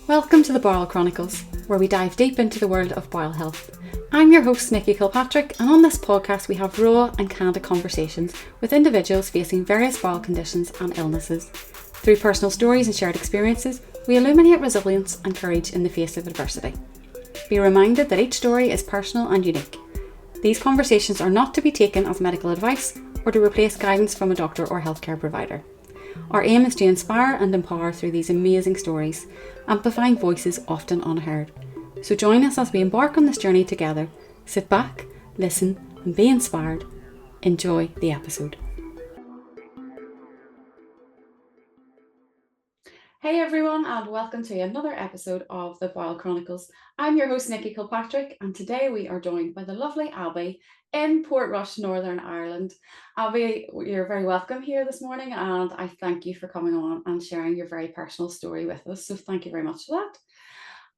Welcome to the Bowel Chronicles, where we dive deep into the world of bowel health. I'm your host, Nikki Kilpatrick, and on this podcast we have raw and candid conversations with individuals facing various bowel conditions and illnesses. Through personal stories and shared experiences, we illuminate resilience and courage in the face of adversity. Be reminded that each story is personal and unique. These conversations are not to be taken as medical advice or to replace guidance from a doctor or healthcare provider. Our aim is to inspire and empower through these amazing stories, amplifying voices often unheard. So join us as we embark on this journey together. Sit back, listen, and be inspired. Enjoy the episode. Hey everyone, and welcome to another episode of the Bowel Chronicles. I'm your host, Nikki Kilpatrick, and today we are joined by the lovely Abby in Portrush, Northern Ireland. Abby, you're very welcome here this morning, and I thank you for coming on and sharing your very personal story with us. So thank you very much for that.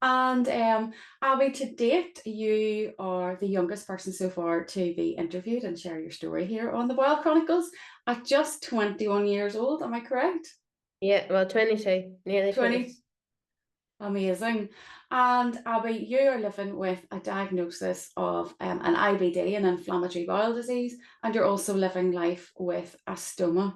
And Abby, to date, you are the youngest person so far to be interviewed and share your story here on the Bowel Chronicles at just 21 years old. Am I correct? Yeah, well, 22, nearly 20. 20. Amazing. And Abby, you are living with a diagnosis of an IBD, an inflammatory bowel disease, and you're also living life with a stoma.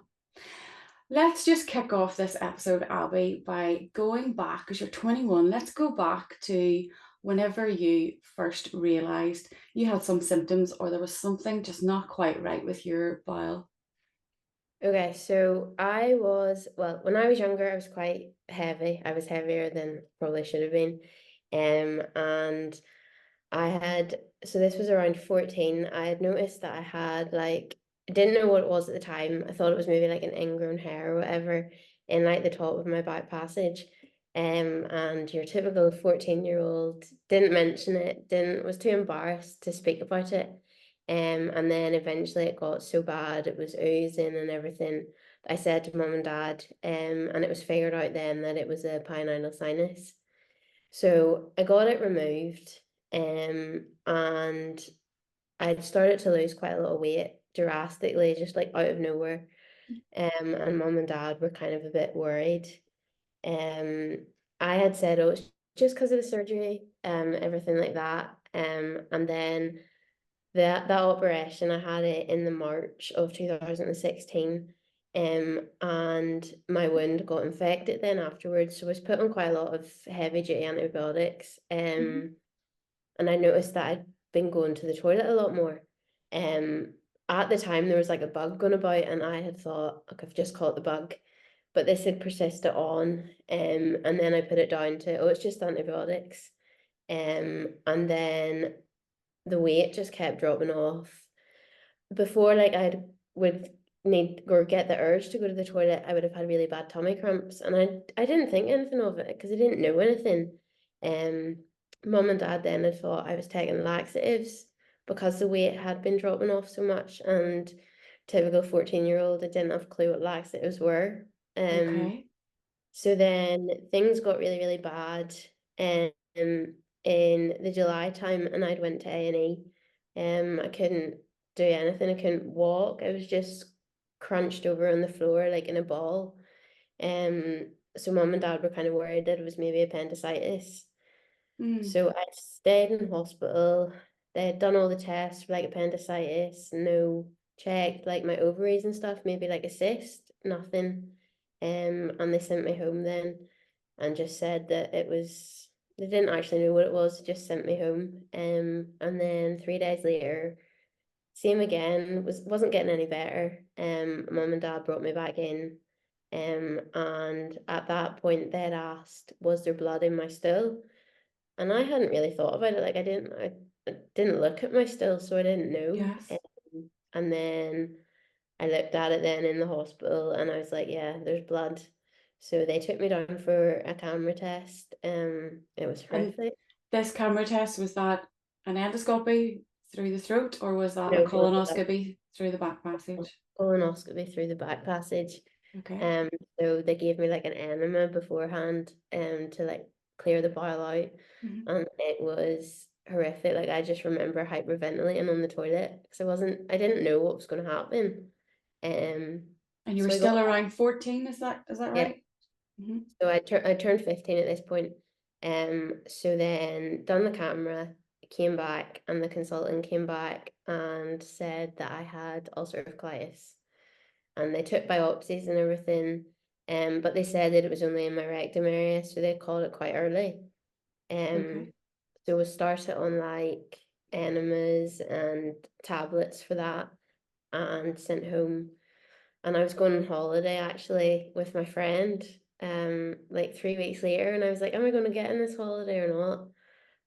Let's just kick off this episode, Abby, by going back, because you're 21. Let's go back to whenever you first realised you had some symptoms or there was something just not quite right with your bowel. Okay, so when I was younger, I was quite heavy. I was heavier than probably should have been. And so this was around 14. I had noticed that I didn't know what it was at the time. I thought it was maybe like an ingrown hair or whatever in like the top of my back passage. And your typical 14-year-old didn't mention it, was too embarrassed to speak about it. And then eventually it got so bad, it was oozing and everything. I said to mum and dad, and it was figured out then that it was a pyoneal sinus. So I got it removed, and I'd started to lose quite a lot of weight drastically, just like out of nowhere. And mum and dad were kind of a bit worried. Um, I had said, oh, it's just because of the surgery, everything like that. And then that operation, I had it in the March of 2016. And my wound got infected then afterwards. So I was put on quite a lot of heavy duty antibiotics. Mhm. And I noticed that I'd been going to the toilet a lot more. Um, at the time there was like a bug going about, and I had thought, like, I've just caught the bug. But this had persisted on. And then I put it down to, oh, it's just antibiotics. And then the weight just kept dropping off. Before, like, would need or get the urge to go to the toilet, I would have had really bad tummy cramps, and I didn't think anything of it because I didn't know anything. Um, Mum and dad then had thought I was taking laxatives because the weight had been dropping off so much, and typical 14-year-old, I didn't have a clue what laxatives were. Okay. So then things got really, really bad, um, in the July time, and I'd went to A&E. I couldn't do anything. I couldn't walk. I was just crunched over on the floor like in a ball. So mum and dad were kind of worried that it was maybe appendicitis. Mm. So I stayed in hospital. They had done all the tests for like appendicitis, no checked like my ovaries and stuff, maybe like a cyst, nothing. And they sent me home then and just said that they didn't actually know what it was, they just sent me home. And then 3 days later, same again, wasn't getting any better. Mum and dad brought me back in. And at that point they had asked, was there blood in my stool? And I hadn't really thought about it. Like I didn't look at my still, so I didn't know. Yes. And then I looked at it then in the hospital, and I was like, yeah, there's blood. So they took me down for a camera test. It was And horrific. this camera test, was that an endoscopy through the throat or was that a No, no, that colonoscopy through the back passage? colonoscopy through the back passage. Okay. Um, so they gave me like an enema beforehand, to like clear the bile out, Mhm. and it was horrific. Like I just remember hyperventilating on the toilet because I didn't know what was going to happen. Um, And you were so I got still around 14, is that yeah. right? Mhm. So I turned 15 at this point. So then done the camera, came back, and the consultant came back and said that I had ulcerative colitis. And they took biopsies and everything, but they said that it was only in my rectum area, so they called it quite early. Okay. So we started on like enemas and tablets for that and sent home. And I was going on holiday actually with my friend, like 3 weeks later, and I was like, am I going to get in this holiday or not?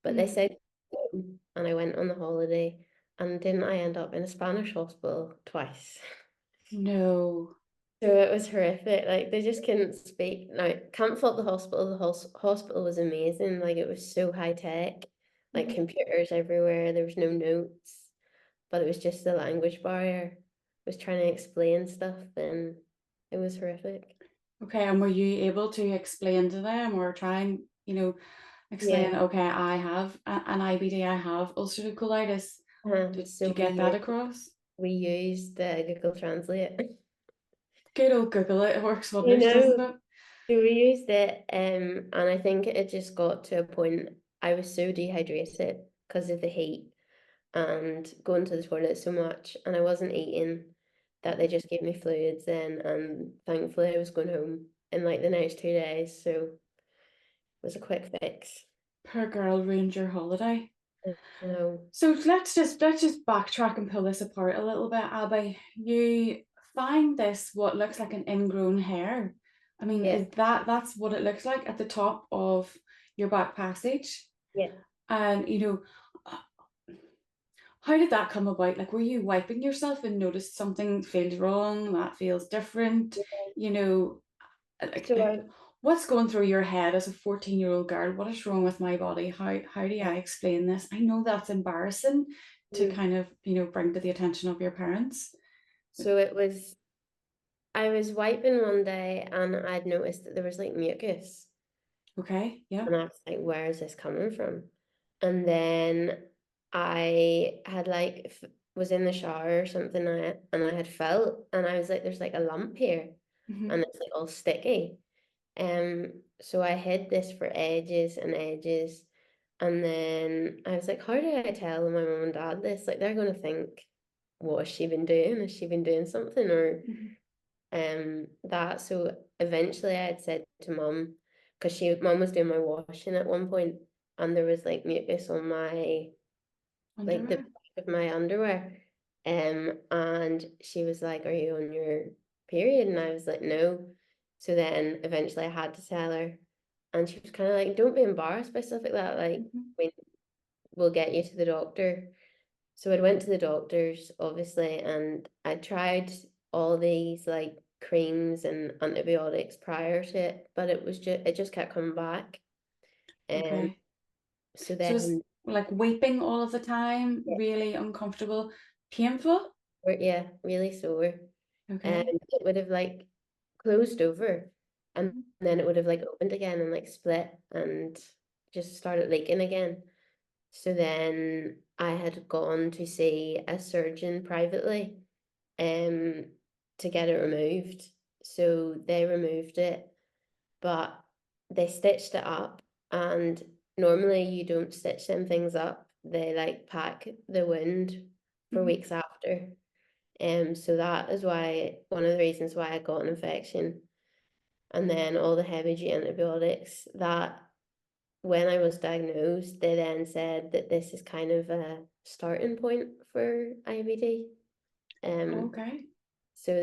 But they Mm. said no, and I went on the holiday, and didn't I end up in a Spanish hospital twice? No. So it was horrific. Like they just couldn't speak. Now, can't fault the hospital. The hospital was amazing. Like it was so high tech, like Mhm. computers everywhere. There was no notes, but it was just the language barrier. I was trying to explain stuff, and it was horrific. Okay, and were you able to explain to them or try and, explain, Yeah. okay, I have an IBD, I have ulcerative colitis. Did So you get that across? we used the Google Translate. Good old Google, it works You wonders, doesn't know, it? so we used it, and I think it just got to a point I was so dehydrated because of the heat and going to the toilet so much, and I wasn't eating, that they just gave me fluids then, and thankfully I was going home in like the next 2 days, so it was a quick fix. Poor girl ruined your holiday. You know, So let's just backtrack and pull this apart a little bit, Abby. You find this what looks like an ingrown hair. I mean, yeah, is that's what it looks like at the top of your back passage? yeah. And how did that come about? Like, were you wiping yourself and noticed something feels wrong, that feels different? You know, like So I, what's going through your head as a 14-year-old girl? What is wrong with my body? How do I explain this? I know that's embarrassing to mm, kind of, bring to the attention of your parents. so it was, I was wiping one day and I'd noticed that there was like mucus. Okay, yeah. And I was like, where is this coming from? And then I had like was in the shower or something, and I had felt, and I was like, there's like a lump here, Hmm. and it's like all sticky. So I hid this for ages and ages, and then I was like, how do I tell my mom and dad this? Like they're gonna think, what has she been doing? Has she been doing something or Hmm. that? So eventually I had said to mum, because mum was doing my washing at one point, and there was like mucus on my, like the Underwear. back of my underwear, and she was like, are you on your period? And I was like, no. So then eventually I had to tell her, and she was kind of like, don't be embarrassed by stuff like that, like Hmm. we'll get you to the doctor. So I went to the doctors, obviously, and I tried all these like creams and antibiotics prior to it, but it just kept coming back. And Okay. so So it's then, like weeping all of the time, yeah, really uncomfortable, painful. yeah, really sore. And Okay. it would have like closed over, and Mhm. then it would have like opened again and like split and just started leaking again. So then I had gone to see a surgeon privately, um, to get it removed. So they removed it, but they stitched it up. And normally you don't stitch them things up. They like pack the wound for Mhm. weeks after. So that is why one of the reasons why I got an infection. And then all the heavy duty antibiotics that when I was diagnosed, they then said that this is kind of a starting point for IBD. Um, Okay. So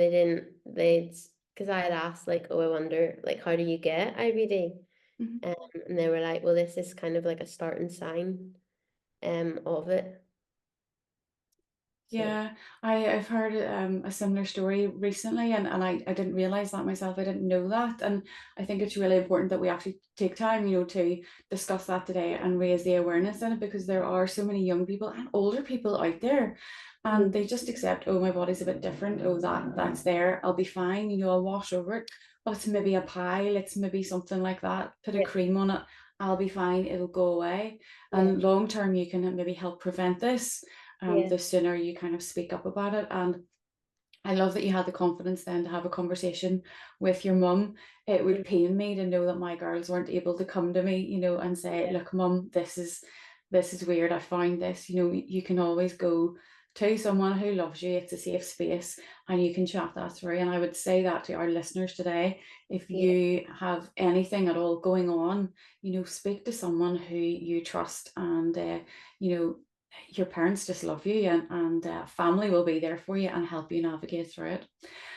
because I had asked, like, oh, I wonder, like, how do you get IBD? Mhm. And they were like, well, this is kind of like a starting sign, of it. So, Yeah, I've heard a similar story recently, and I didn't realize that myself. I didn't know that, and I think it's really important that we actually take time, to discuss that today and raise the awareness in it, because there are so many young people and older people out there, and mhm, they just accept, oh, my body's a bit different. Oh, that's there. I'll be fine. I'll wash over it. Oh, it's maybe a pile. It's maybe something like that. Put a yeah, cream on it. I'll be fine. It'll go away. yeah, And long term, you can maybe help prevent this, yeah, the sooner you kind of speak up about it. And I love that you had the confidence then to have a conversation with your mum. It would Mm, pain me to know that my girls weren't able to come to me, and say, yeah, "Look, mum, this is weird. I found this." You can always go to someone who loves you. It's a safe space, and you can chat that through. And I would say that to our listeners today. If yeah, you have anything at all going on, speak to someone who you trust, and you know your parents just love you, and family will be there for you and help you navigate through it.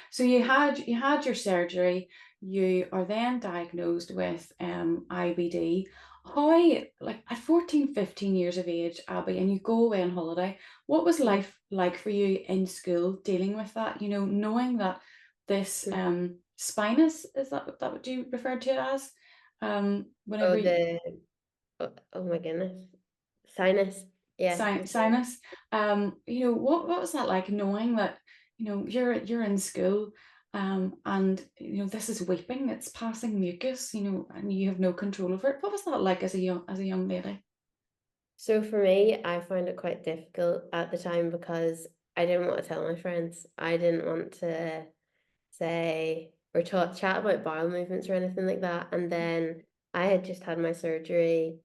So you had your surgery. You are then diagnosed with IBD. How, like at 14, 15 years of age, Abby, and you go away on holiday, what was mm, life like for you in school dealing with that? Knowing that this mm. spinous, is that what you referred to it as? Oh, Whenever oh my goodness, sinus. Yeah, the sinus. sinus. What was that like, knowing that you're in school, and this is weeping, it's passing mucus, and you have no control over it. What was that like as a young lady? So for me, I found it quite difficult at the time because I didn't want to tell my friends. I didn't want to say or chat about bowel movements or anything like that. And then I had just had my surgery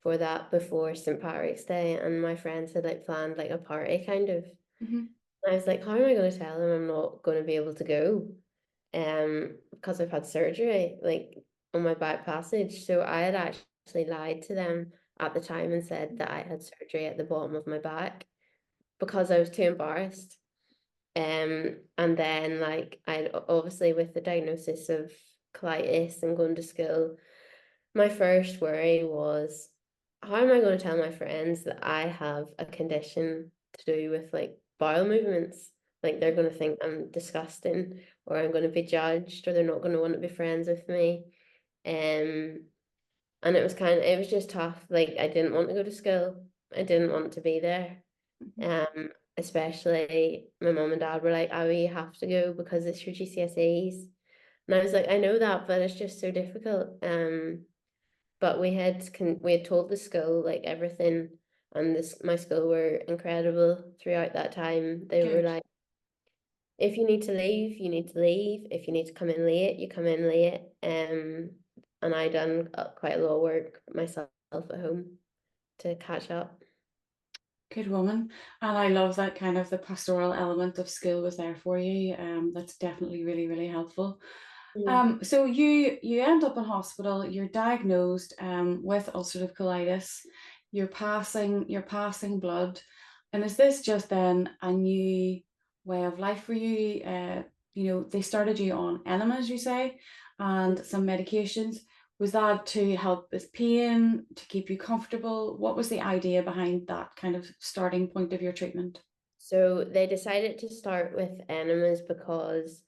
for that before St. Patrick's Day, and my friends had like planned like a party kind of. Hmm. And I was like, how am I going to tell them I'm not going to be able to go? Because I've had surgery like on my back passage. So I had actually lied to them at the time and said that I had surgery at the bottom of my back because I was too embarrassed. And then like I obviously with the diagnosis of colitis and going to school, my first worry was, how am I going to tell my friends that I have a condition to do with like bowel movements? Like they're going to think I'm disgusting, or I'm going to be judged, or they're not going to want to be friends with me. Um, and it was just tough. Like I didn't want to go to school. I didn't want to be there. Especially my mom and dad were like, "Oh, you have to go because it's your GCSEs." And I was like, "I know that, but it's just so difficult." But we had told the school like everything, and this my school were incredible throughout that time. They were Good. like, if you need to leave, you need to leave. If you need to come in late, you come in late. And I done quite a lot of work myself at home to catch up. Good woman. And I love that kind of the pastoral element of school was there for you. That's definitely really, really helpful. Mm. So you end up in hospital, you're diagnosed with ulcerative colitis, you're passing blood. And is this just then a new way of life for you? They started you on enemas, you say, and some medications. Was that to help with pain, to keep you comfortable? What was the idea behind that kind of starting point of your treatment? So they decided to start with enemas because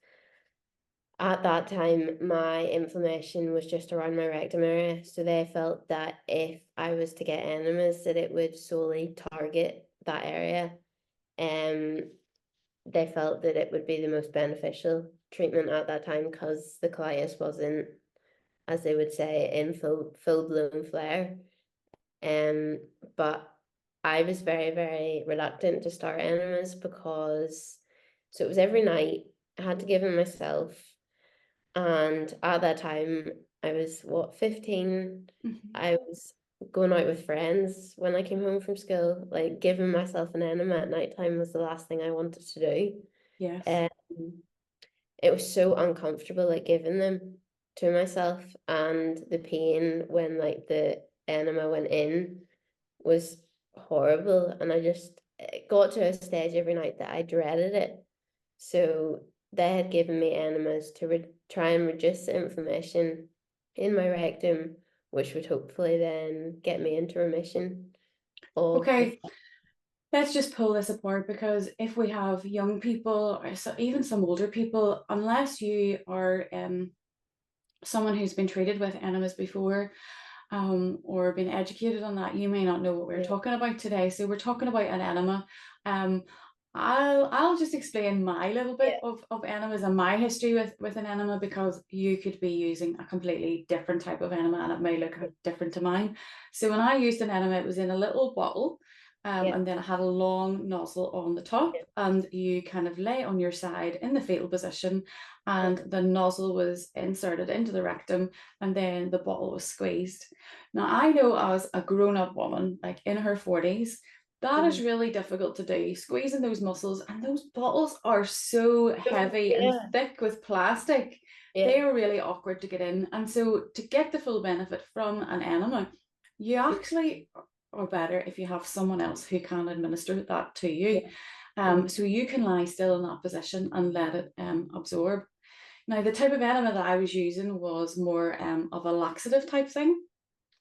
at that time my inflammation was just around my rectum area. So they felt that if I was to get enemas, that it would solely target that area. Um, they felt that it would be the most beneficial treatment at that time because the colitis wasn't, as they would say, in full blown flare. Um, but I was very, very reluctant to start enemas because so it was every night. I had to give them myself. And at that time, I was what, 15? Mhm. I was going out with friends when I came home from school. Like giving myself an enema at nighttime was the last thing I wanted to do. Yes. Um, it was so uncomfortable, like giving them to myself, and the pain when like the enema went in was horrible. And I just it got to a stage every night that I dreaded it. So they had given me enemas to try and reduce the inflammation in my rectum, which would hopefully then get me into remission of the. Okay, let's just pull this apart, because if we have young people, or even some older people, unless you are someone who's been treated with enemas before, or been educated on that, you may not know what we're Yeah, talking about today. So we're talking about an enema. Um, I'll just explain my little bit yeah, of enemas and my history with an enema, because you could be using a completely different type of enema and it may look different to mine. So when I used an enema, it was in a little bottle. Yeah. and then it had a long nozzle on the top, Yeah. and you kind of lay on your side in the fetal position, and the nozzle was inserted into the rectum, and then the bottle was squeezed. Now, I know as a grown-up woman, like in her 40s, that is Mhm. really difficult to do, squeezing those muscles, and those bottles are so heavy and Yeah. thick with plastic. They Yeah. are really awkward to get in. And so to get the full benefit from an enema, you actually are better if you have someone else who can administer that to Yeah. you. Mhm. So you can lie still in that position and let it absorb. Now, the type of enema that I was using was more of a laxative type thing.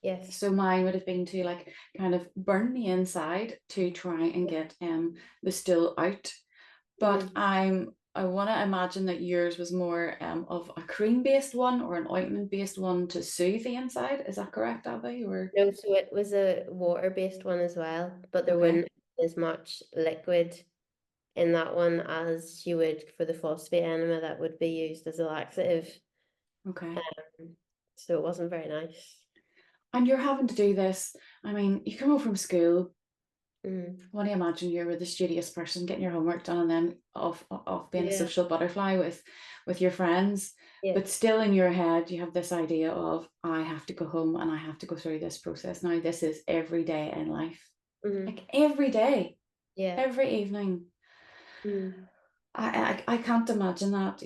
Yes. So mine would have been to like kind of burn the inside to try and get the stool out. But Mhm. I want to imagine that yours was more of a cream based one or an ointment based one to soothe the inside. Is that correct, Abby? Or No, so it was a water-based one as well, but there okay, wouldn't be as much liquid in that one as you would for the phosphate enema that would be used as a laxative. okay. Um, so it wasn't very nice. And you're having to do this. I mean, you come home from school. Mm. I want to imagine you're the studious person getting your homework done and then off being a Yeah. social butterfly with your friends. Yeah. But still in your head, you have this idea of I have to go home and I have to go through this process. Now, this is every day in life. Mm. Like every day, Yeah. every evening. Mm. I can't imagine that,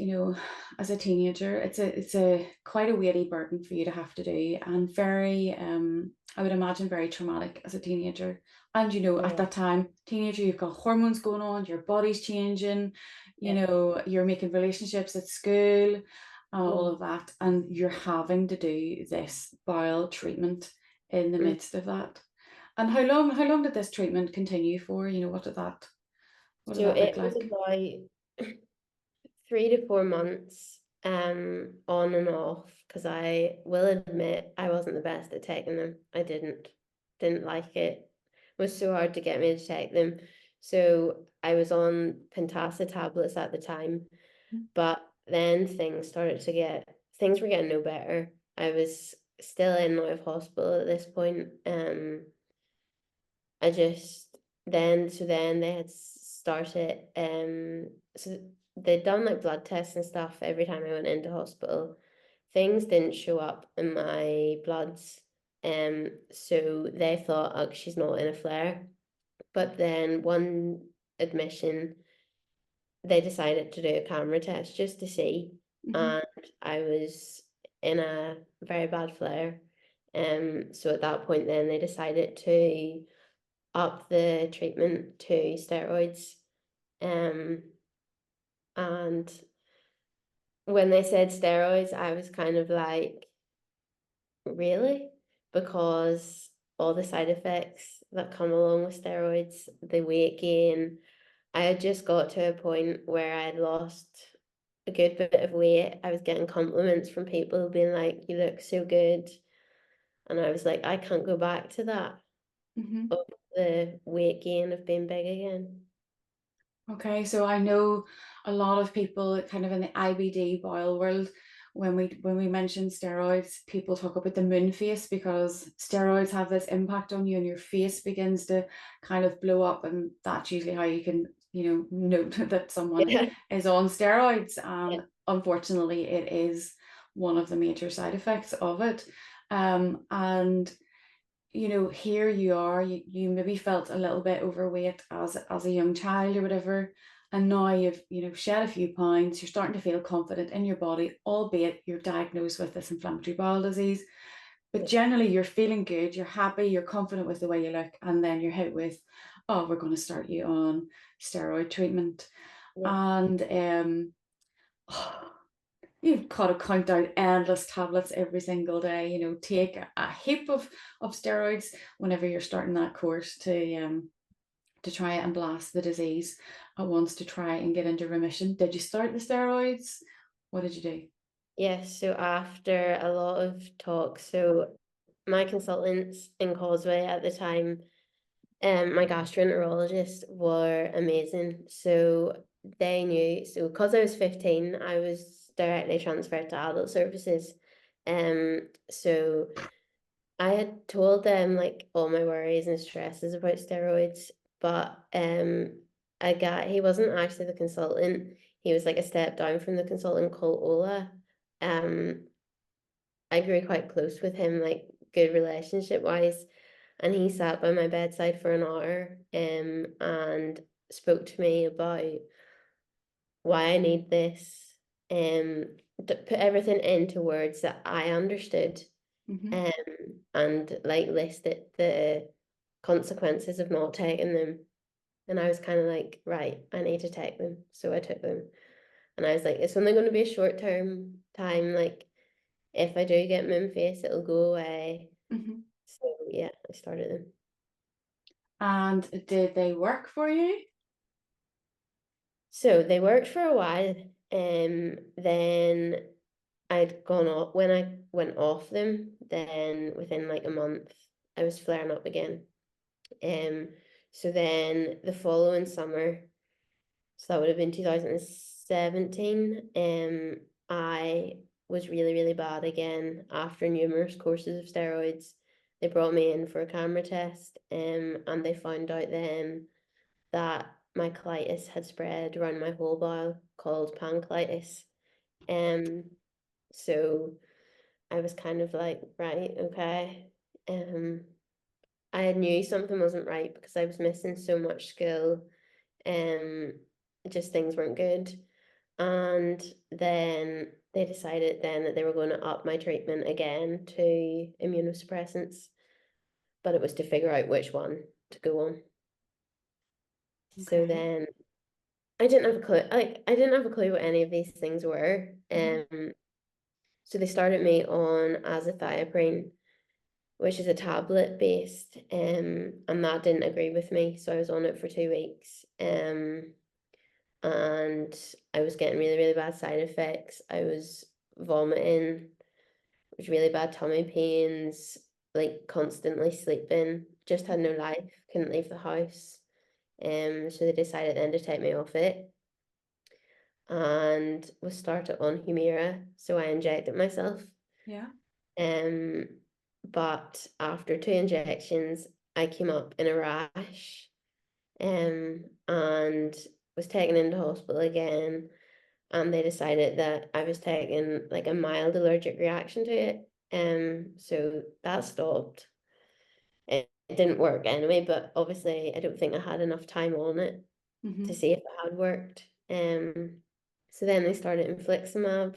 as a teenager. It's a quite a weighty burden for you to have to do, and very I would imagine very traumatic as a teenager. And at Yeah. that time, teenager, you've got hormones going on, your body's changing, Yeah. you're making relationships at school and all Yeah. of that, and you're having to do this bowel treatment in the Mm. midst of that. And how long did this treatment continue for? What did So that look it was like? about 3 to 4 months, on and off, because I will admit I wasn't the best at taking them. I didn't like it. It was so hard to get me to take them. So I was on Pentasa tablets at the time, but then things were getting no better. I was still in and out of hospital at this point. I just then they had started so they'd done like blood tests and stuff every time I went into hospital. Things didn't show up in my bloods. So they thought, oh, she's not in a flare. But then one admission, they decided to do a camera test just to see. Mhm. And I was in a very bad flare. So at that point then they decided to up the treatment to steroids. Um, and when they said steroids, I was kind of like, really? Because all the side effects that come along with steroids, the weight gain, I had just got to a point where I had lost a good bit of weight. I was getting compliments from people being like, you look so good. And I was like, I can't go back to that, Mhm. of the weight gain of being big again. Okay, so I know a lot of people kind of in the IBD bowel world, when we mention steroids, people talk about the moon face because steroids have this impact on you and your face begins to kind of blow up, and that's usually how you can, note that someone Yeah. is on steroids. Yeah. And unfortunately, it is one of the major side effects of it. And here you are, you maybe felt a little bit overweight as a young child or whatever, and now you've shed a few pounds, you're starting to feel confident in your body, albeit you're diagnosed with this inflammatory bowel disease. But Yeah. generally you're feeling good, you're happy, you're confident with the way you look, and then you're hit with, oh, we're going to start you on steroid treatment. Yeah. And you've got to count out endless tablets every single day, take a heap of steroids whenever you're starting that course to try and blast the disease at once to try and get into remission. Did you start the steroids? What did you do? Yes, so after a lot of talks, so my consultants in Causeway at the time, my gastroenterologist were amazing. So they knew, so because I was 15, I was directly transferred to adult services. So I had told them like all my worries and stresses about steroids, but he wasn't actually the consultant. He was like a step down from the consultant called Ola. Um, I grew quite close with him, like good relationship wise, and he sat by my bedside for an hour, and spoke to me about why I need this, to put everything into words that I understood, Mm-hmm. um, and like listed the consequences of not taking them. And I was kind of like, right, I need to take them. So I took them. And I was like, it's only going to be a short term time. Like, if I do get moon face, it'll go away. Mm-hmm. So yeah, I started them. And did they work for you? So they worked for a while. Then I'd gone off when I went off them, then within like a month, I was flaring up again. Um, so then the following summer, so that would have been 2017, I was really, really bad again after numerous courses of steroids. They brought me in for a camera test, and they found out then that my colitis had spread around my whole bowel called pancolitis. Um, so I was kind of like, right, okay. I knew something wasn't right because I was missing so much skill. Um, just things weren't good. And then they decided then that they were going to up my treatment again to immunosuppressants, but it was to figure out which one to go on. So Okay. then I didn't have a clue. I didn't have a clue what any of these things were. Mm-hmm. So they started me on azathioprine, which is a tablet based, and that didn't agree with me. So I was on it for 2 weeks, and I was getting really, really bad side effects. I was vomiting, was really bad tummy pains, like constantly sleeping, just had no life, couldn't leave the house. So they decided then to take me off it and was started on Humira. So I injected myself. Yeah. Um, but after 2 injections, I came up in a rash, and was taken into hospital again. And they decided that I was taking like a mild allergic reaction to it. So that stopped. It didn't work anyway, but obviously I don't think I had enough time on it Mm-hmm. to see if it had worked. So then they started infliximab,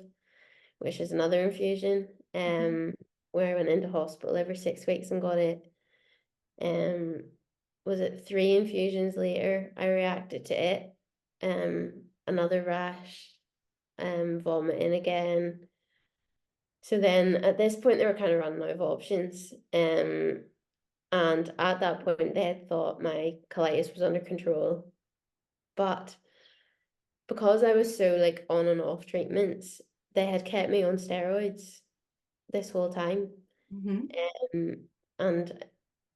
which is another infusion, Mm-hmm. where I went into hospital every 6 weeks and got it. Um, was it 3 infusions later? I reacted to it. Another rash, vomiting again. So then at this point they were kind of running out of options. And at that point they had thought my colitis was under control. But because I was so like on and off treatments, they had kept me on steroids this whole time. Mm-hmm. Um, and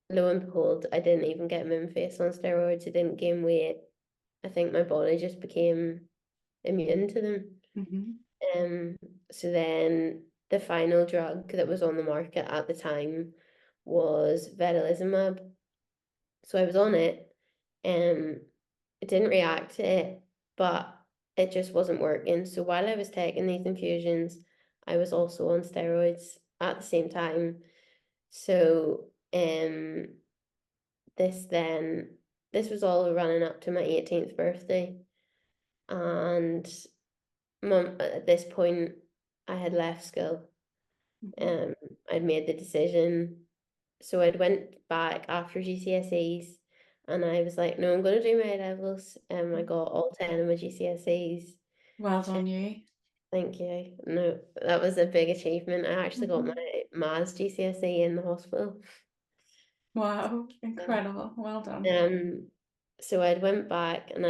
lo and behold, I didn't even get moon face on steroids. I didn't gain weight. I think my body just became immune to them. Mm-hmm. Um, so then the final drug that was on the market at the time was vedolizumab. So I was on it, um, it didn't react to it, but it just wasn't working. So while I was taking these infusions, I was also on steroids at the same time. So this then this was all running up to my 18th birthday, and mum at this point I had left school. Mm-hmm. I'd made the decision. So I'd went back after GCSEs and I was like, no, I'm gonna do my A levels. I got all 10 of my GCSEs. Well done, you. Thank you. No, that was a big achievement. I actually got my Mm-hmm. maths GCSE in the hospital. Wow, incredible. Well done. Um, so I'd went back and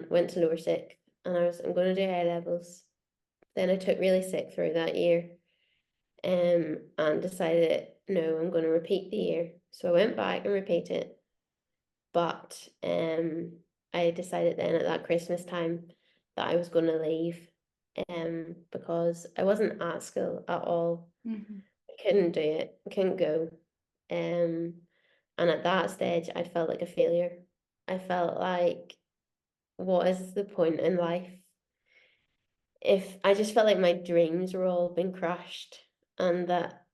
went to lower sick and I'm gonna do A levels. Then I took really sick through that year, and decided, no, I'm going to repeat the year. So I went back and repeated, but I decided then at that Christmas time that I was going to leave, because I wasn't at school at all, Mm-hmm. couldn't do it, couldn't go. And at that stage, I felt like a failure. I felt like, what is the point in life? If I just felt like my dreams were all being crushed, and that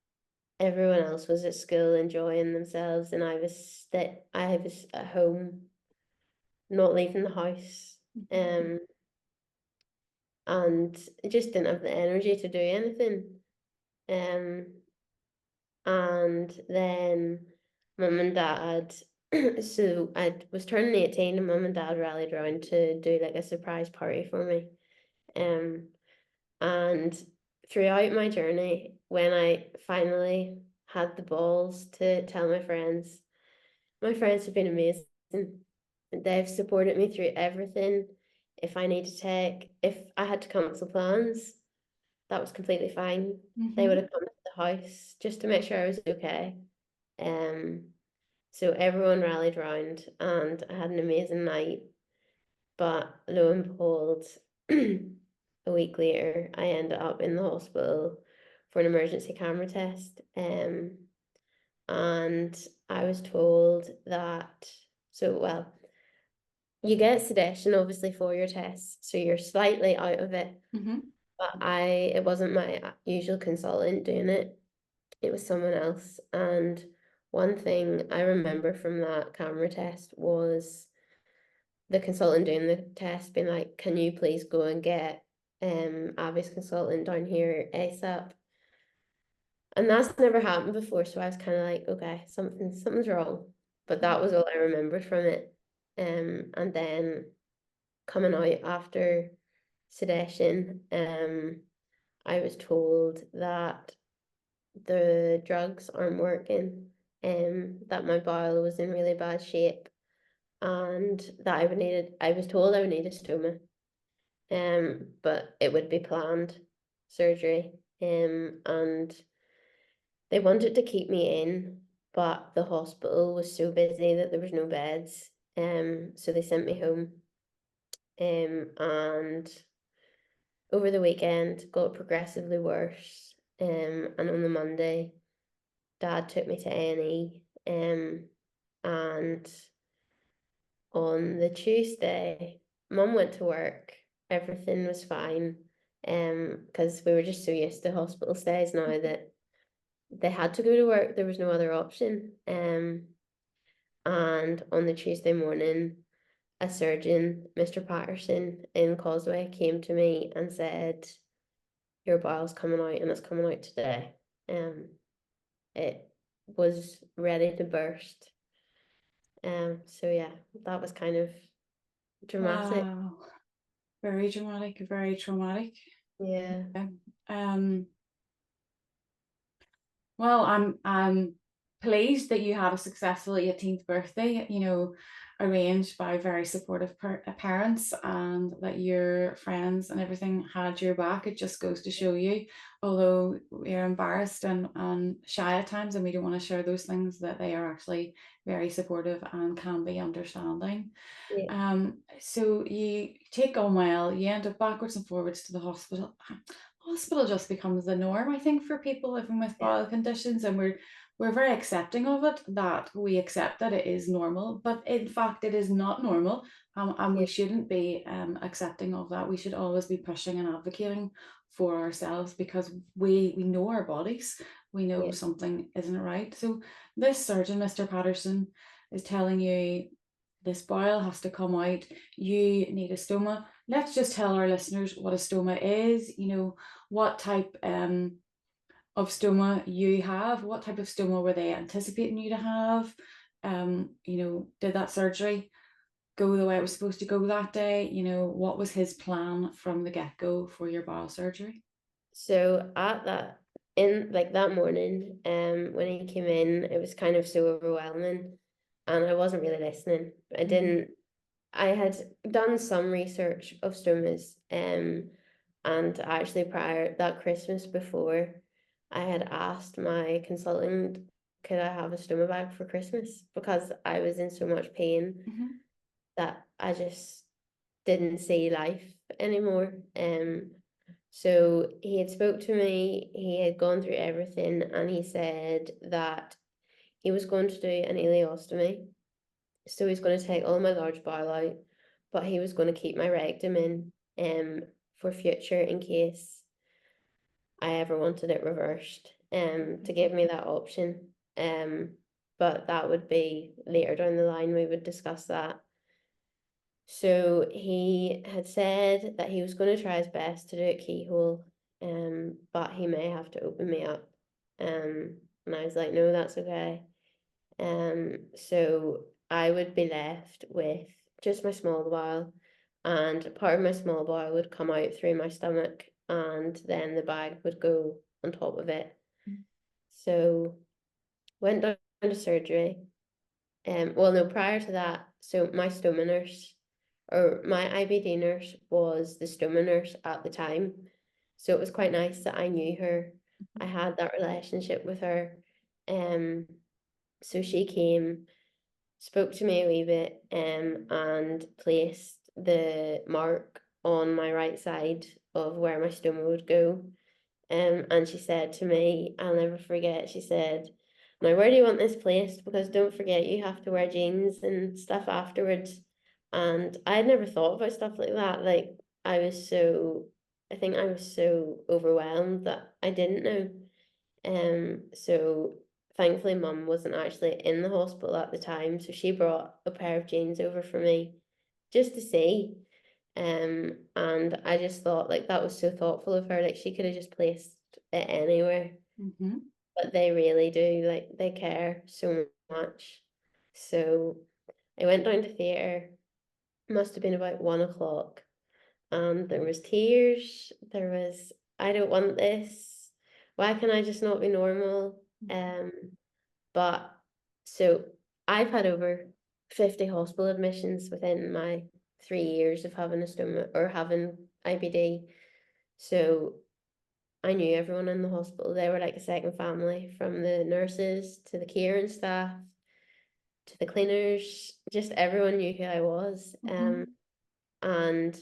everyone else was at school enjoying themselves, and I was at home, not leaving the house, and just didn't have the energy to do anything. Um, and then mum and dad, so I was turning 18, and mum and dad rallied around to do like a surprise party for me. And throughout my journey, when I finally had the balls to tell my friends have been amazing. They've supported me through everything. If I had to cancel plans, that was completely fine. They would have come to the house just to make sure I was okay. So everyone rallied round, and I had an amazing night. But lo and behold, a week later, I ended up in the hospital for an emergency camera test. And I was told that, well, you get sedation obviously for your test, so you're slightly out of it. But it wasn't my usual consultant doing it. It was someone else. And one thing I remember from that camera test was the consultant doing the test being like, can you please go and get Abby's consultant down here ASAP? And that's never happened before, so I was kind of like, okay, something's wrong. But that was all I remembered from it. And then coming out after sedation, I was told that the drugs aren't working, that my bowel was in really bad shape, and that I was told I would need a stoma, but it would be planned surgery, and they wanted to keep me in, but the hospital was so busy that there was no beds, so they sent me home, and over the weekend got progressively worse, and on the Monday, Dad took me to A&E, and on the Tuesday, Mum went to work. Everything was fine, because we were just so used to hospital stays now that they had to go to work. There was no other option. And on the Tuesday morning, a surgeon, Mr. Patterson in Causeway, came to me and said, your bowel's coming out, and it's coming out today. It was ready to burst. So yeah, that was kind of dramatic. Wow. Very dramatic, very traumatic. Yeah. Well, I'm pleased that you had a successful 18th birthday, arranged by very supportive parents, and that your friends and everything had your back. It just goes to show you, although we're embarrassed and shy at times, and we don't want to share those things, that they are actually very supportive and can be understanding. Yeah. So you take on well, you end up backwards and forwards to the hospital. Hospital just becomes the norm, I think, for people living with bowel conditions, and we're very accepting of it, that we accept that it is normal, but in fact it is not normal, and we shouldn't be accepting of that. We should always be pushing and advocating for ourselves, because we know our bodies, we know something isn't right. So this surgeon, Mr. Patterson, is telling you this bile has to come out, you need a stoma. Let's just tell our listeners what a stoma is, what type of stoma you have, what type of stoma were they anticipating you to have, did that surgery go the way it was supposed to go that day, what was his plan from the get-go for your bowel surgery? So that morning, when he came in, it was kind of so overwhelming, and I wasn't really listening. I had done some research of stomas, and actually prior that Christmas before, I had asked my consultant, could I have a stoma bag for Christmas, because I was in so much pain that I just didn't see life anymore. So he had spoke to me, he had gone through everything, and he said that he was going to do an ileostomy. So he's going to take all my large bowel out, but he was going to keep my rectum in for future in case I ever wanted it reversed, to give me that option. But that would be later down the line, we would discuss that. So he had said that he was going to try his best to do a keyhole, but he may have to open me up. And I was like, no, that's okay. So I would be left with just my small bowel, and part of my small bowel would come out through my stomach, and then the bag would go on top of it. So went down to surgery. Well, no, prior to that, so my stoma nurse, or my IBD nurse, was the stoma nurse at the time. So it was quite nice that I knew her. I had that relationship with her. So she came, spoke to me a wee bit, and placed the mark on my right side of where my stoma would go. And she said to me, I'll never forget, she said, now where do you want this placed? Because don't forget you have to wear jeans and stuff afterwards. And I had never thought about stuff like that. Like I think I was so overwhelmed that I didn't know. So thankfully mum wasn't actually in the hospital at the time, so she brought a pair of jeans over for me just to see. And I just thought like that was so thoughtful of her. Like she could have just placed it anywhere. But they really do, like they care so much. So I went down to theatre, must have been about 1 o'clock, and there was tears, there was, I don't want this, why can I just not be normal? But so I've had over 50 hospital admissions within my 3 years of having a stoma or having IBD. So I knew everyone in the hospital. They were like a second family, from the nurses to the caring staff to the cleaners. Just everyone knew who I was. And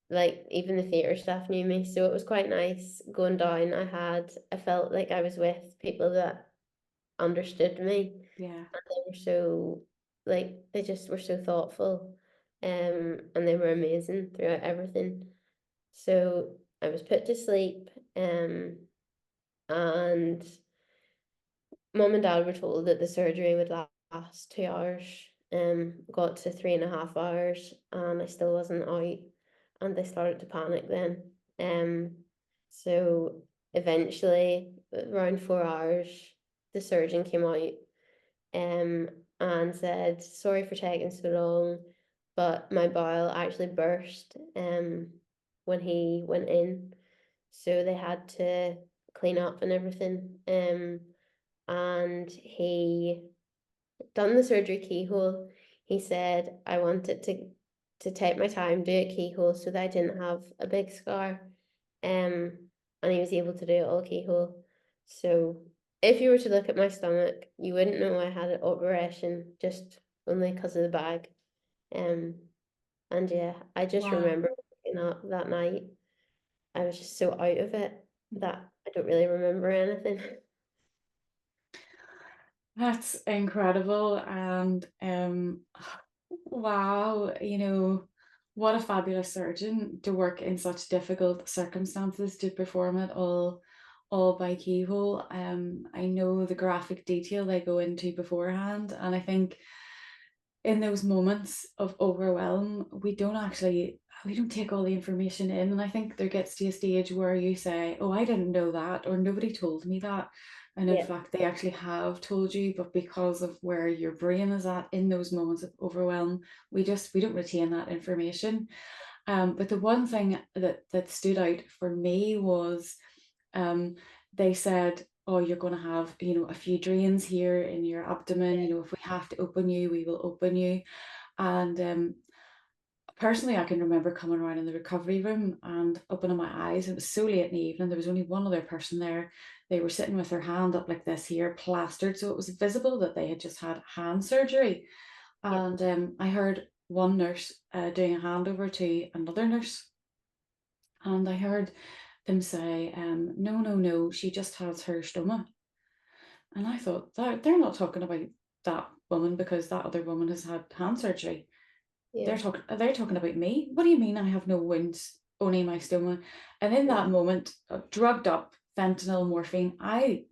like even the theatre staff knew me. So it was quite nice going down. I felt like I was with people that understood me. Yeah. And they were so, like, they just were so thoughtful. And they were amazing throughout everything. So I was put to sleep, and mum and dad were told that the surgery would last 2 hours. Got to 3.5 hours, and I still wasn't out, and they started to panic then. So eventually, around 4 hours, the surgeon came out, and said, sorry for taking so long, but my bowel actually burst when he went in. So they had to clean up and everything. And he done the surgery keyhole. He said I wanted to take my time, do a keyhole so that I didn't have a big scar. And he was able to do it all keyhole. So if you were to look at my stomach, you wouldn't know I had an operation, just only because of the bag. And yeah, I just Wow. remember waking up that night. I was just so out of it that I don't really remember anything. That's incredible. And wow, what a fabulous surgeon to work in such difficult circumstances to perform it all by keyhole. I know the graphic detail they go into beforehand, and I think in those moments of overwhelm, we don't take all the information in. And I think there gets to a stage where you say, oh, I didn't know that, or nobody told me that. And in Yeah, fact, they actually have told you, but because of where your brain is at in those moments of overwhelm, we don't retain that information. But the one thing that stood out for me was, they said, oh, you're going to have, a few drains here in your abdomen. If we have to open you, we will open you. And personally, I can remember coming around in the recovery room and opening my eyes. It was so late in the evening. There was only one other person there. They were sitting with their hand up like this here, plastered. So it was visible that they had just had hand surgery. yeah, And I heard one nurse doing a handover to another nurse. And I heard them say, no, no, no, she just has her stoma. And I thought that they're not talking about that woman because that other woman has had hand surgery. Yeah. They're talking about me. What do you mean I have no wounds, only my stoma? And in Yeah. that moment, drugged up, fentanyl, morphine, I,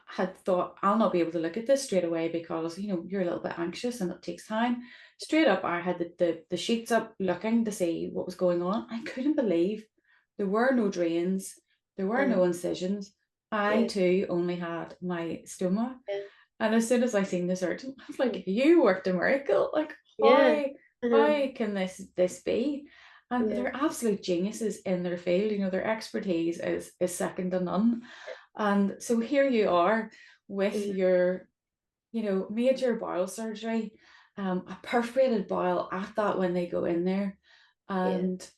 had thought I'll not be able to look at this straight away because you're a little bit anxious and it takes time. Straight up, I had the sheets up looking to see what was going on. I couldn't believe there were no drains, there were Uh, no incisions. I yeah. too only had my stoma. Yeah. And as soon as I seen the surgeon, I was like, "You worked a miracle! Like, Yeah. Uh-huh. how can this be?" And Yeah. they're absolute geniuses in their field. Their expertise is second to none. And so here you are with Mhm. your major bowel surgery, a perforated bowel at that when they go in there. Yeah. And,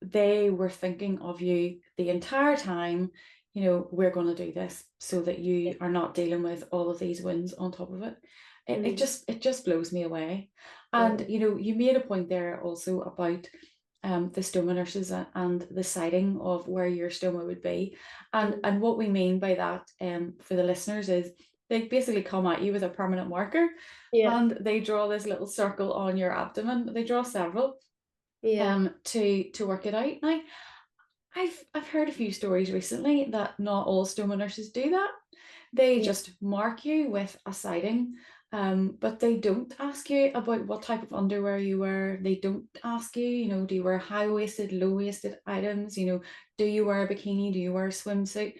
they were thinking of you the entire time, we're going to do this so that Yeah. you are not dealing with all of these wounds on top of it. Mhm. It just blows me away. And, Yeah. you made a point there also about the stoma nurses and the sighting of where your stoma would be. And Mhm. and what we mean by that for the listeners is they basically come at you with a permanent marker Yeah. and they draw this little circle on your abdomen. They draw several Yeah. to work it out. Now, I've heard a few stories recently that not all stoma nurses do that. They Yeah. just mark you with a sighting, but they don't ask you about what type of underwear you wear. They don't ask you, do you wear high-waisted, low-waisted items? Do you wear a bikini? Do you wear a swimsuit?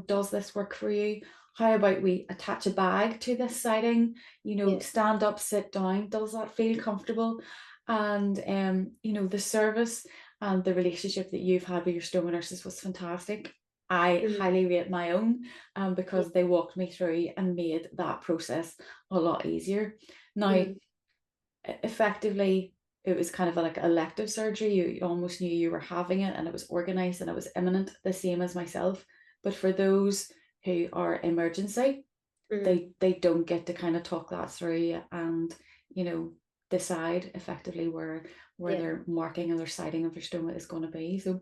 Does this work for you? How about we attach a bag to this sighting? Yeah. Stand up, sit down. Does that feel comfortable? And the service and the relationship that you've had with your stoma nurses was fantastic. I Mhm. highly rate my own Yeah. because they walked me through and made that process a lot easier. Now, Mhm. effectively, it was kind of like elective surgery. You almost knew you were having it and it was organized and it was imminent, the same as myself. But for those who are emergency, Mhm. they don't get to kind of talk that through and you know decide effectively where Yeah. their marking and their sighting of their stoma is going to be. So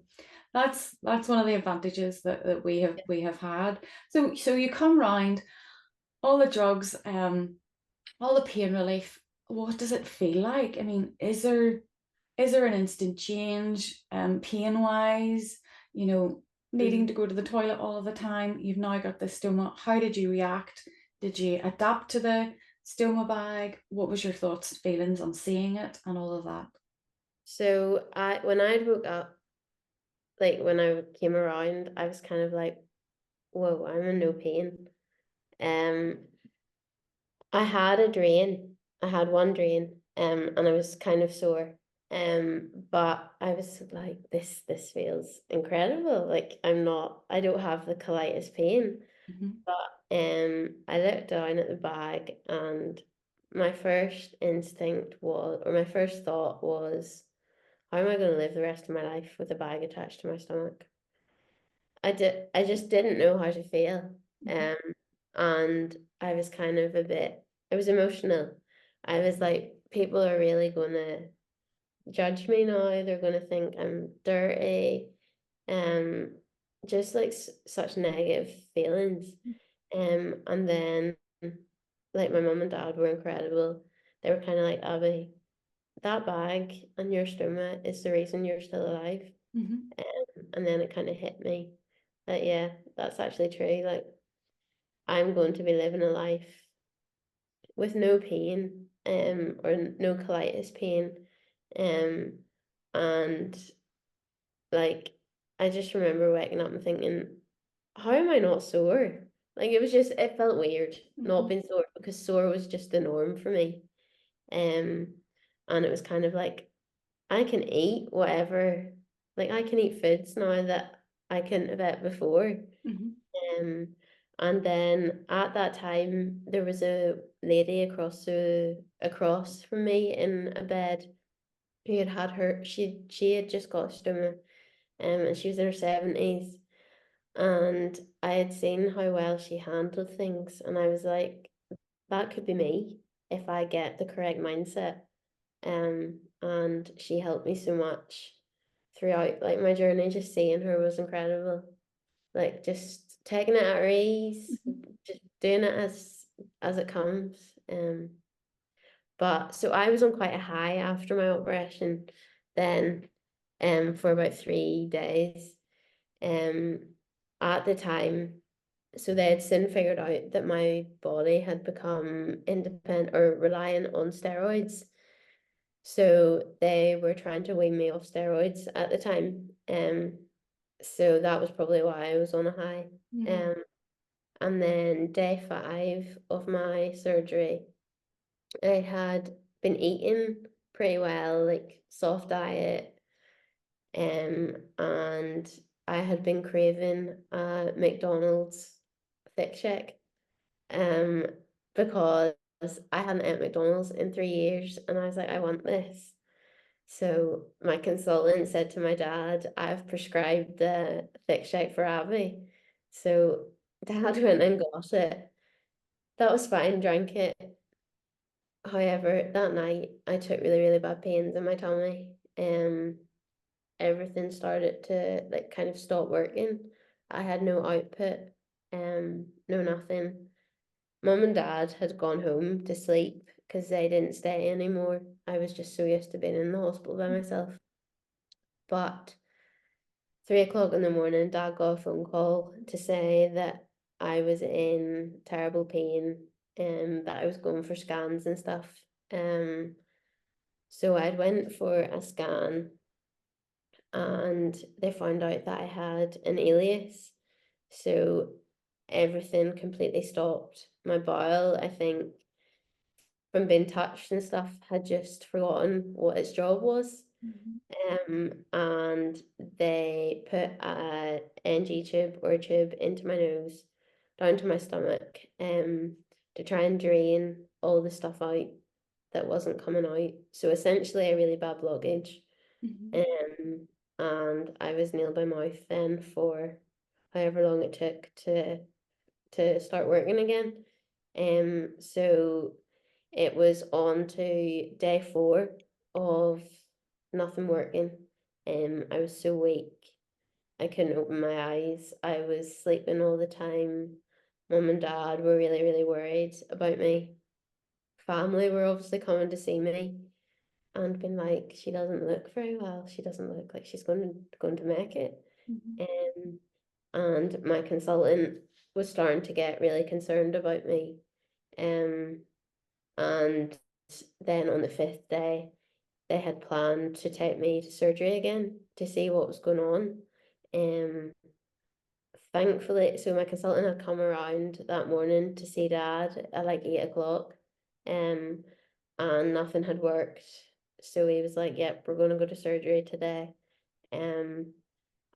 that's one of the advantages that we have had. So you come round, all the drugs, all the pain relief. What does it feel like? I mean, is there an instant change, pain wise? You know, needing Mhm. to go to the toilet all of the time. You've now got the stoma. How did you react? Did you adapt to the stoma bag? What was your thoughts, feelings on seeing it, and all of that? So when I woke up, like when I came around, I was kind of like, whoa, I'm in no pain. Um, I had a drain. I had one drain, and I was kind of sore. But I was like, this feels incredible. Like I don't have the colitis pain. Hmm. But I looked down at the bag and my first instinct was, or my first thought was, how am I going to live the rest of my life with a bag attached to my stomach? I just didn't know how to feel. Hmm. Um, and I was kind of I was emotional. I was like, people are really going to judge me now. They're going to think I'm dirty. Um, just like such negative feelings. And then like my mum and dad were incredible. They were kind of like, Abby, that bag and your stoma is the reason you're still alive. Hmm. And then it kind of hit me that, yeah, that's actually true. Like, I'm going to be living a life with no pain, or no colitis pain. Um, and like, I just remember waking up and thinking, how am I not sore? Like, it felt weird not Hmm. being sore because sore was just the norm for me. Um, and it was kind of like, I can eat whatever, like I can eat foods now that I couldn't have ate before. Hmm. Um, and then at that time there was a lady across from me in a bed who had she had just got stoma, and she was in her 70s, and I had seen how well she handled things, and I was like, that could be me if I get the correct mindset. And she helped me so much throughout like my journey. Just seeing her was incredible. Like just taking it at her ease, just doing it as it comes. But so I was on quite a high after my operation then, for about 3 days. Um, at the time, so they had soon figured out that my body had become independent or reliant on steroids. So they were trying to wean me off steroids at the time. So that was probably why I was on a high. Mhm. Um, and then day 5 of my surgery, I had been eating pretty well, like soft diet, and I had been craving McDonald's thick check, um, because I hadn't ate McDonald's in 3 years, and I was like, I want this. So my consultant said to my dad, I've prescribed the thick shake for Abby. So dad went and got it. That was fine, drank it. However, that night I took really, really bad pains in my tummy. Everything started to like kind of stop working. I had no output, no nothing. Mum and dad had gone home to sleep because they didn't stay anymore. I was just so used to being in the hospital by myself. But 3 o'clock in the morning, dad got a phone call to say that I was in terrible pain and that I was going for scans and stuff. Um, so I went for a scan and they found out that I had an alias. So everything completely stopped. My bowel, I think, from being touched and stuff, had just forgotten what its job was. Mhm. And they put a NG tube or a tube into my nose, down to my stomach, to try and drain all the stuff out that wasn't coming out. So essentially a really bad blockage. Mhm. Um, and I was nailed by mouth then for however long it took to start working again. So it was on to day 4 of nothing working. I was so weak. I couldn't open my eyes. I was sleeping all the time. Mum and dad were really, really worried about me. Family were obviously coming to see me and been like, she doesn't look very well. She doesn't look like she's going to make it. Mhm. Um, and my consultant was starting to get really concerned about me. Um, and then on the 5th day, they had planned to take me to surgery again to see what was going on. Um, Thankfully, so my consultant had come around that morning to see dad at like 8 o'clock, and nothing had worked. So he was like, "Yep, we're gonna go to surgery today." Um,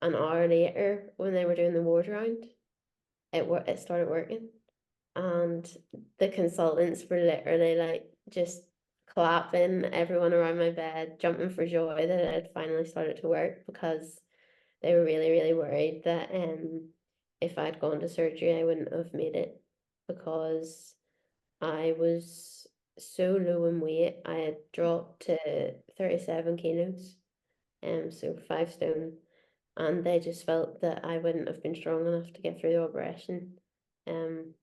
an hour later, when they were doing the ward round, it started working, and the consultants were literally like just clapping, everyone around my bed, jumping for joy that it had finally started to work because they were really, really worried that if I'd gone to surgery, I wouldn't have made it because I was so low in weight. I had dropped to 37 kilos, so 5 stone, and they just felt that I wouldn't have been strong enough to get through the operation. Um,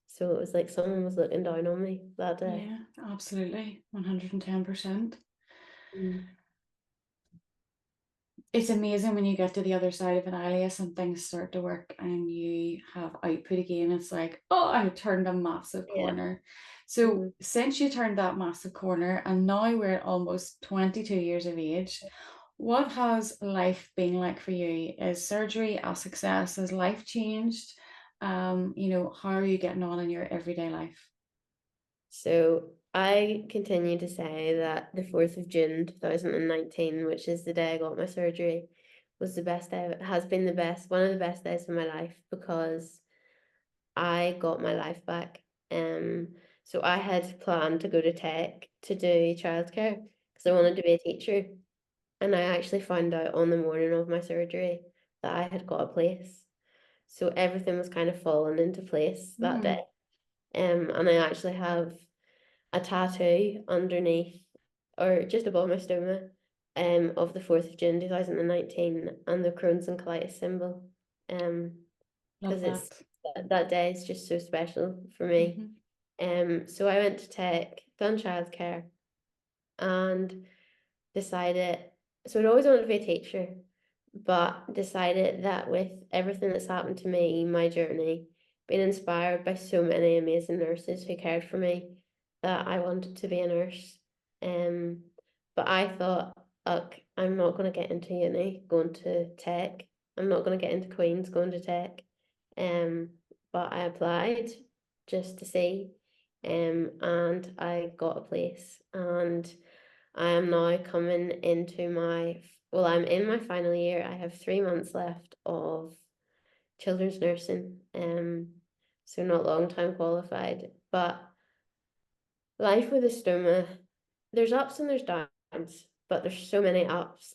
so it was like someone was looking down on me that day. Yeah, absolutely. 110%. Mm. It's amazing when you get to the other side of an alias and things start to work and you have output again. It's like, oh, I turned a massive Yeah. corner. So Mm. since you turned that massive corner and now we're at almost 22 years of age, what has life been like for you? Is surgery a success? Has life changed? How are you getting on in your everyday life? So I continue to say that the 4th of June 2019, which is the day I got my surgery, was the best day, has been the best, one of the best days of my life because I got my life back. So I had planned to go to tech to do childcare because I wanted to be a teacher. And I actually found out on the morning of my surgery that I had got a place. So everything was kind of falling into place that day. Mm. And I actually have a tattoo underneath or just above my stoma of the 4th of June 2019 and the Crohn's and colitis symbol. Love Because it's that. that day is just so special for me. So I went to tech, done childcare, and decided, so I'd always wanted to be a teacher, but decided that with everything that's happened to me, my journey, being inspired by so many amazing nurses who cared for me, that I wanted to be a nurse. But I thought, look, I'm not going to get into uni going to tech. I'm not going to get into Queen's going to tech. But I applied just to see, and I got a place, and I am now coming into I'm in my final year. I have 3 months left of children's nursing, so not long time qualified. But life with a stoma, there's ups and there's downs, but there's so many ups.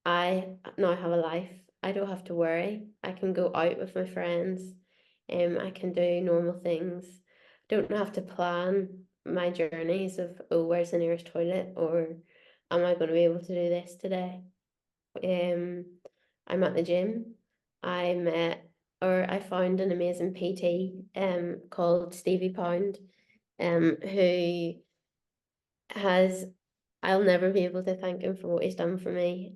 I now have a life. I don't have to worry. I can go out with my friends. I can do normal things. Don't have to plan my journeys of, oh, where's the nearest toilet, or am I going to be able to do this today? I'm at the gym. I found an amazing PT called Stevie Pound, who has, I'll never be able to thank him for what he's done for me.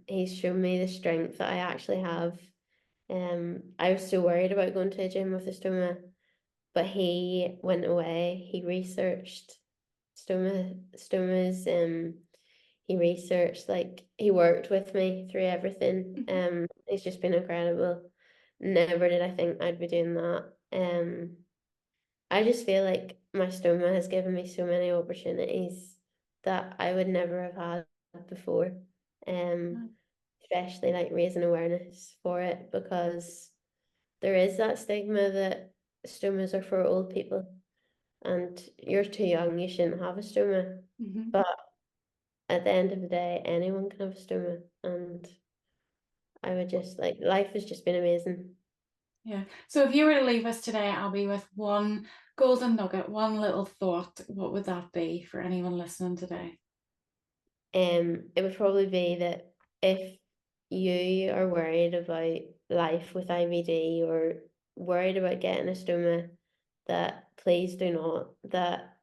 He's shown me the strength that I actually have. I was so worried about going to a gym with a stoma, but he went away. He researched stomas. He researched, like, he worked with me through everything. It's just been incredible. Never did I think I'd be doing that. I just feel like my stoma has given me so many opportunities that I would never have had before. Especially like raising awareness for it, because there is that stigma that stomas are for old people and you're too young, you shouldn't have a stoma. But at the end of the day, anyone can have a stoma, and I would just like, life has just been amazing. Yeah. So if you were to leave us today, I'll be with one golden nugget, one little thought, what would that be for anyone listening today? It would probably be that if you are worried about life with IBD or worried about getting a stoma, that please do not. That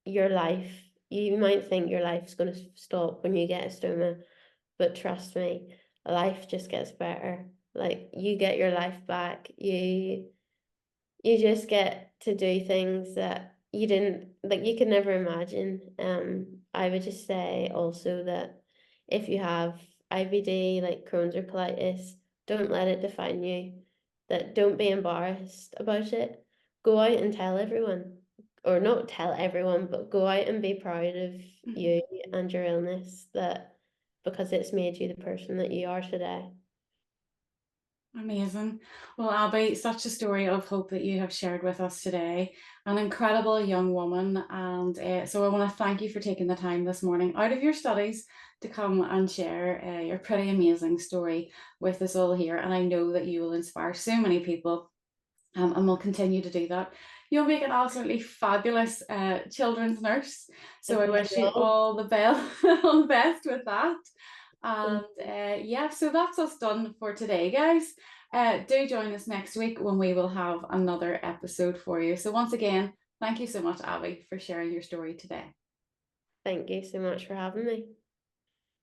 your life, you might think your life's going to stop when you get a stoma, but trust me, life just gets better. Like, you get your life back. You just get to do things that you didn't, like, you could never imagine. I would just say also that if you have IBD, like Crohn's or colitis, don't let it define you. That don't be embarrassed about it. Go out and tell everyone, or not tell everyone, but go out and be proud of you and your illness, that because it's made you the person that you are today. Amazing. Well, Abby, such a story of hope that you have shared with us today. An incredible young woman. And so I want to thank you for taking the time this morning out of your studies to come and share your pretty amazing story with us all here. And I know that you will inspire so many people, and will continue to do that. You'll make an absolutely fabulous children's nurse. So I wish you all all the best with that. And yeah, so that's us done for today, guys. Do join us next week when we will have another episode for you. So once again, thank you so much, Abby, for sharing your story today. Thank you so much for having me.